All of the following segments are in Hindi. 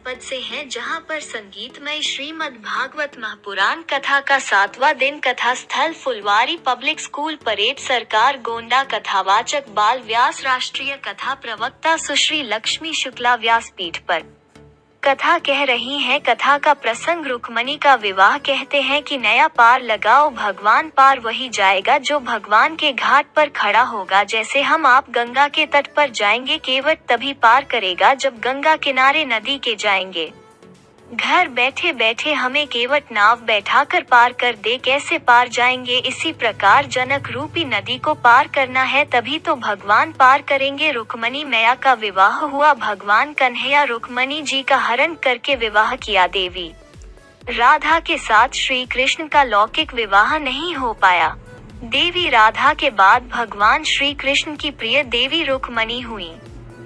जनपद से हैं, जहां पर संगीतमय श्रीमद् भागवत महापुराण कथा का 7वां दिन कथा स्थल फुलवारी पब्लिक स्कूल परेड सरकार गोंडा। कथावाचक बाल व्यास। राष्ट्रीय कथा प्रवक्ता सुश्री लक्ष्मी शुक्ला व्यासपीठ पर कथा कह रही हैं। कथा का प्रसंग रुक्मणी का विवाह। कहते हैं कि नया पार लगाओ, भगवान पार वही जाएगा जो भगवान के घाट पर खड़ा होगा। जैसे हम आप गंगा के तट पर जाएंगे, केवट तभी पार करेगा जब गंगा किनारे नदी के जाएंगे। घर बैठे बैठे हमें केवट नाव बैठाकर पार कर दे, कैसे पार जाएंगे। इसी प्रकार जनक रूपी नदी को पार करना है, तभी तो भगवान पार करेंगे। रुक्मणी मैया का विवाह हुआ। भगवान कन्हैया रुक्मणी जी का हरण करके विवाह किया। देवी राधा के साथ श्री कृष्ण का लौकिक विवाह नहीं हो पाया। देवी राधा के बाद भगवान श्री कृष्ण की प्रिय देवी रुक्मणी हुई।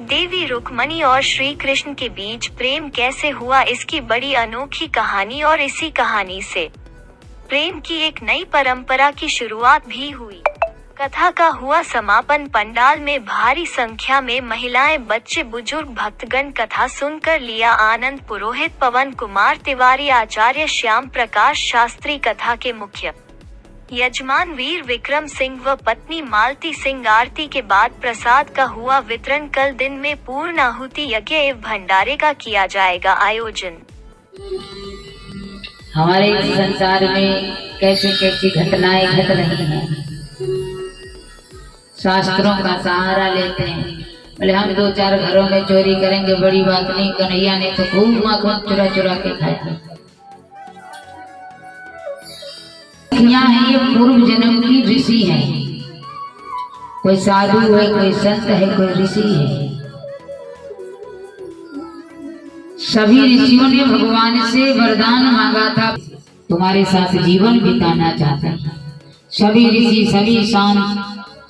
देवी रुक्मणी और श्री कृष्ण के बीच प्रेम कैसे हुआ, इसकी बड़ी अनोखी कहानी, और इसी कहानी से प्रेम की एक नई परंपरा की शुरुआत भी हुई। कथा का हुआ समापन। पंडाल में भारी संख्या में महिलाएं, बच्चे, बुजुर्ग भक्तगण कथा सुनकर लिया आनंद। पुरोहित पवन कुमार तिवारी, आचार्य श्याम प्रकाश शास्त्री, कथा के मुख्य यजमान वीर विक्रम सिंह व पत्नी मालती सिंह। आरती के बाद प्रसाद का हुआ वितरण। कल दिन में पूर्णाहुति यज्ञ एवं भंडारे का किया जाएगा आयोजन। हमारे संसार में कैसी कैसी घटनाएं घट रही हैं। शास्त्रों का सहारा लेते हैं, बोले हम 2-4 घरों में चोरी करेंगे, बड़ी बात नहीं। कन्हैया ने तो खूब माखन चुरा चुरा के खाया। यहाँ है, ये पूर्व जन्म की ऋषि है। कोई साधु है, कोई संत है, कोई ऋषि है। सभी ऋषियों ने भगवान से वरदान मांगा था, तुम्हारे साथ जीवन बिताना चाहते हैं। सभी ऋषि, सभी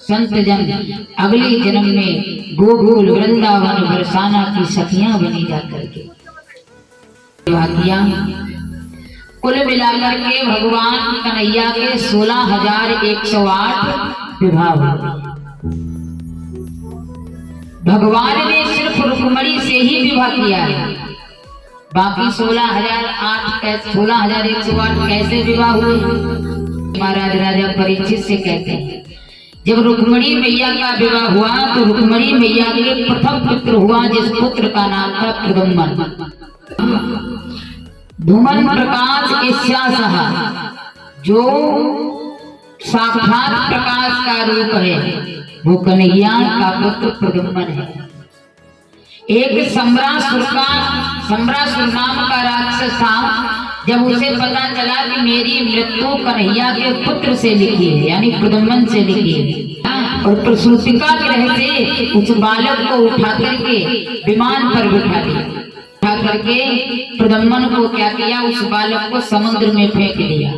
संत जन अगले जन्म में गोकुल वृंदावन बरसाना की सखियां बनी जाकर के कुल मिलाकर के भगवान कन्हैया के 16,108 विवाह हुए। भगवान ने सिर्फ रुक्मणी से ही विवाह किया है, बाकी 16,108 कैसे विवाह हुए। महाराज राजा परीक्षित से कहते हैं, जब रुक्मणी मैया का विवाह हुआ तो रुक्मणी मैया के प्रथम पुत्र हुआ, जिस पुत्र का नाम था प्रद्युम्न। धूमन प्रकाश इच्छा, जो साक्षात प्रकाश का रूप है, वो कन्हैया का पुत्र प्रद्युम्न है। एक सम्रासुर नाम का राक्षस था। जब उसे पता चला कि मेरी मृत्यु कन्हैया के पुत्र से लिखी है, यानी प्रद्युम्न से लिखी है, और प्रसूतिका ग्रह से उस बालक को उठा करके विमान पर बिठा दिया। करके प्रद्युम्न को क्या किया, उस बालक को समुद्र में फेंक दिया।